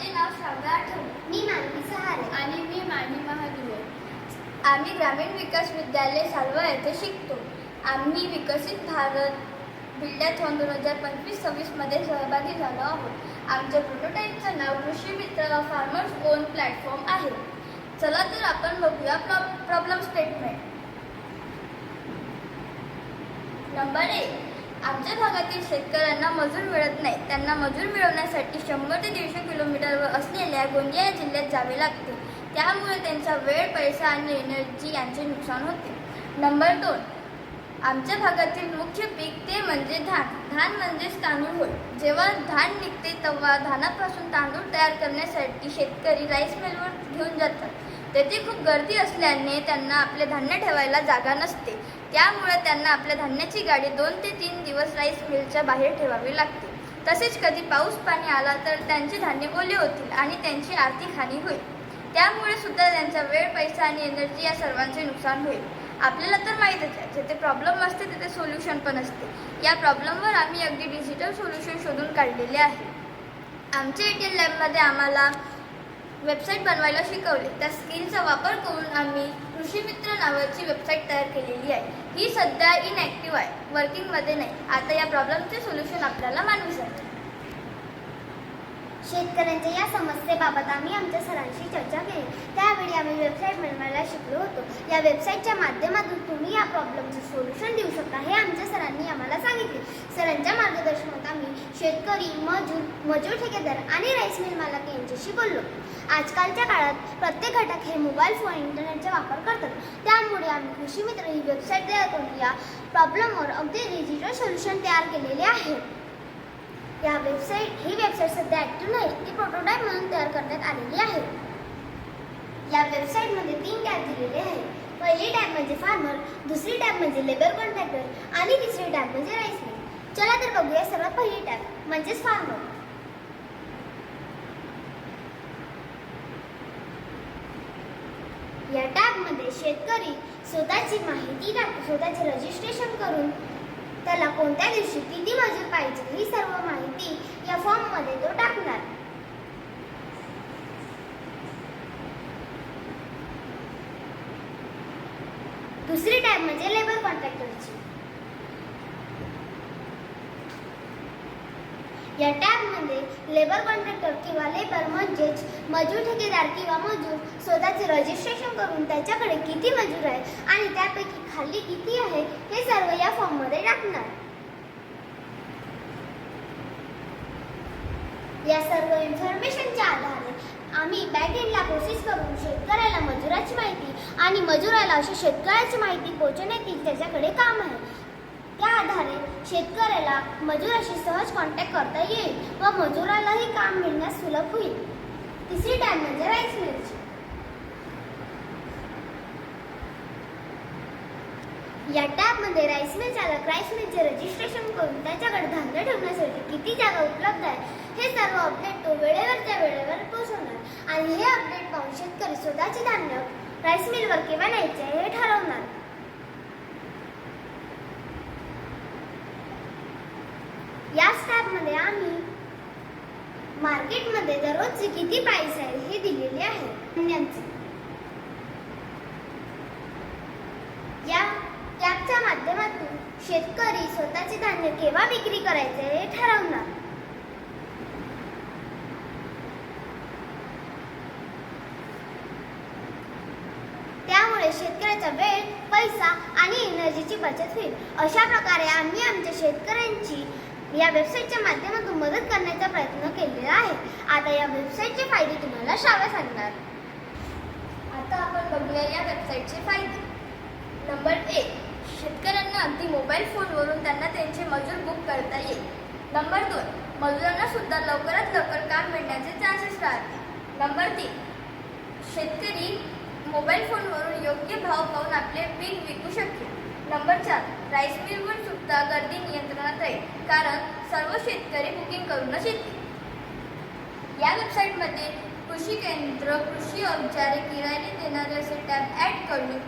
माझे नाव श्राव्या आठवले. मी मानवी सहारे. आणि मी मानी महादिवे. आम्ही ग्रामीण विकास विद्यालय सालवा येथे शिकतो. आम्ही विकसित भारत बिल्डॅथॉन 2025-26 मध्ये सहभागी झालो आहोत. आमच्या प्रोटोटाईपचं नाव कृषी मित्र फार्मर्स ओन प्लॅटफॉर्म आहे. चला तर आपण बघूया प्रॉब्लेम स्टेटमेंट. नंबर 1. आमच्या भागातील शेतकऱ्यांना मजूर मिळत नाही. त्यांना मजूर मिळवण्यासाठी 100 ते 150 किलोमीटरवर असलेल्या गोंदिया जिल्ह्यात जावे लागते. त्यामुळे त्यांचा वेळ, पैसा आणि एनर्जी यांचे नुकसान होते. नंबर 2. आमच्या भागातील मुख्य पीक ते म्हणजे धान. धान म्हणजेच तांदूळ होय. जेव्हा धान निघते तेव्हा धानापासून तांदूळ तयार करण्यासाठी शेतकरी राईस मिलवर घेऊन जातात. तेथे खूप गर्दी असल्याने त्यांना आपले धान्य ठेवायला जागा नसते. त्यामुळे त्यांना आपल्या धान्याची गाडी 2 ते 3 दिवस राईस मिलच्या बाहेर ठेवावी लागते. तसेच कधी पाऊस पाणी आला तर त्यांचे धान्य ओले होतील आणि त्यांची आर्थिक हानी होईल. त्यामुळे सुद्धा त्यांचा वेळ, पैसा आणि एनर्जी या सर्वांचे नुकसान होईल. आपल्याला तर माहीतच आहे, जिथे प्रॉब्लेम असते तिथे सोल्युशन पण असते. या प्रॉब्लेमवर आम्ही अगदी डिजिटल सोल्युशन शोधून काढलेले आहे. आमच्या एटीएल लॅबमध्ये आम्हाला वेबसाईट बनवायला शिकवले. त्या स्किलचा वापर करून आम्ही कृषी मित्र नावाची वेबसाईट तयार केलेली आहे. ही सध्या इनॅक्टिव्ह आहे, वर्किंगमध्ये नाही. आता या प्रॉब्लेमचे सोल्युशन आपल्याला मानवी आहे. शेतकऱ्यांच्या या समस्येबाबत आम्ही आमच्या सरांशी चर्चा केली. त्यावेळी आम्ही वेबसाईट बनवायला शिकलो होतो. या वेबसाईटच्या माध्यमातून तुम्ही या प्रॉब्लेमचं सोल्युशन देऊ शकता हे आमच्या सरांनी आम्हाला सांगितले. सरांच्या मार्गदर्शनात आम्ही शेतकरी, मजूर ठेकेदार आणि राईस मिल मालक यांच्याशी बोललो. आजकालच्या काळात प्रत्येक घटक हे मोबाईल फोन, इंटरनेटचा वापर करतात. त्यामुळे आम्ही कृषी मित्र ही वेबसाईट तयार करून या प्रॉब्लेमवर अगदी डिजिटल सोल्युशन तयार केलेले आहे. ही वेबसाईट सध्या ॲक्टिव्ह नाही, ती प्रोटोटाईप म्हणून तयार करण्यात आलेली आहे. या वेबसाईटमध्ये 3 टॅब दिलेले आहेत. पहिली टॅब म्हणजे फार्मर, दुसरी टॅब म्हणजे लेबर कॉन्ट्रॅक्टर आणि तिसरी टॅब म्हणजे राईस मिल. चला तर बघूया सर्वात पहिली टॅब म्हणजेच फार्मर. या टॅबमध्ये शेतकरी स्वतःची माहिती टाकतो. स्वतःचे रजिस्ट्रेशन करून त्याला कोणत्या दिवशी किती मजूर पाहिजे ही सर्व माहिती या फॉर्ममध्ये तो टाकणार. दुसरी टॅब म्हणजे लेबर कॉन्ट्रॅक्टरची. या टॅबमध्ये लेबर कॉन्ट्रॅक्टर किंवा लेबर म्हणजेच मजूर ठेकेदार किंवा मजूर स्वतःचे रजिस्ट्रेशन करून त्याच्याकडे किती मजूर आहे आणि त्यापैकी खाली किती आहे हे सर्व या फॉर्ममध्ये टाकणार. या सर्व इन्फॉर्मेशनच्या आधारे आम्ही बॅकएंडला प्रोसेस करून शेतकऱ्याला मजुराची माहिती आणि मजुराला अशा शेतकऱ्याची माहिती पोहोचवण्यात येईल त्याच्याकडे काम आहे. त्या आधारे शेतकऱ्याला मजुराशी सहज कॉन्टॅक्ट करता येईल व मजुरालाही काम मिळण्यास सुलभ होईल. तिसरी टॅब म्हणजे राईस मिलची. या टॅबमध्ये राईस मिल चालक राईस मिलचे रजिस्ट्रेशन करून त्याच्याकडे धान्य ठेवण्यासाठी किती जागा उपलब्ध आहे हे सर्व अपडेट तो वेळेवरच्या वेळेवर पोहोचवणार आणि हे अपडेट पाहून शेतकरी स्वतःचे धान्य राईस मिलवर केव्हा न्यायचे हे ठरवणार. याच टॅबमध्ये आम्ही मार्केटमध्ये दररोजचे किती प्राइस आहे हे दिलेले आहे धान्यांचे. या टॅबच्या माध्यमातून शेतकरी स्वतःचे धान्य केव्हा विक्री करायचे हे ठरवणार. त्यामुळे शेतकऱ्याचा वेळ, पैसा आणि एनर्जीची बचत होईल. अशा प्रकारे आम्ही आमच्या शेतकऱ्यांची या वेबसाईटच्या माध्यमातून मदत करण्याचा प्रयत्न केलेला आहे. आता या वेबसाईटचे फायदे तुम्हाला श्राव्या सांगणार. आता आपण बघूया या वेबसाईटचे फायदे. नंबर 1. शेतकऱ्यांना अगदी मोबाईल फोनवरून त्यांना त्यांचे मजूर बुक करता येईल. नंबर 2. मजुरांना सुद्धा लवकरात लवकर काम मिळण्याचे चान्सेस राहतील. नंबर 3. शेतकरी मोबाईल फोनवरून योग्य भाव पाहून आपले पीक विकू शकेल. नंबर 4. राईस मिलवर सुद्धा गर्दी नियंत्रणात राहील, कारण सर्व शेतकरी बुकिंग करूनच येतील. या वेबसाईटमध्ये कृषी केंद्र, कृषी औजारे, किरायाने देणारे असे टॅब ॲड करून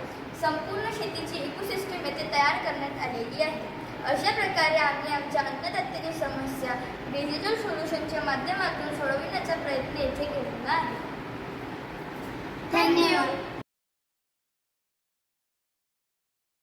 संपूर्ण शेतीची इकोसिस्टम येथे तयार करण्यात आलेली आहे. अशा प्रकारे आम्ही आमच्या अन्नदात्याची समस्या डिजिटल सोल्युशनच्या माध्यमातून सोडविण्याचा प्रयत्न येथे केलेला आहे.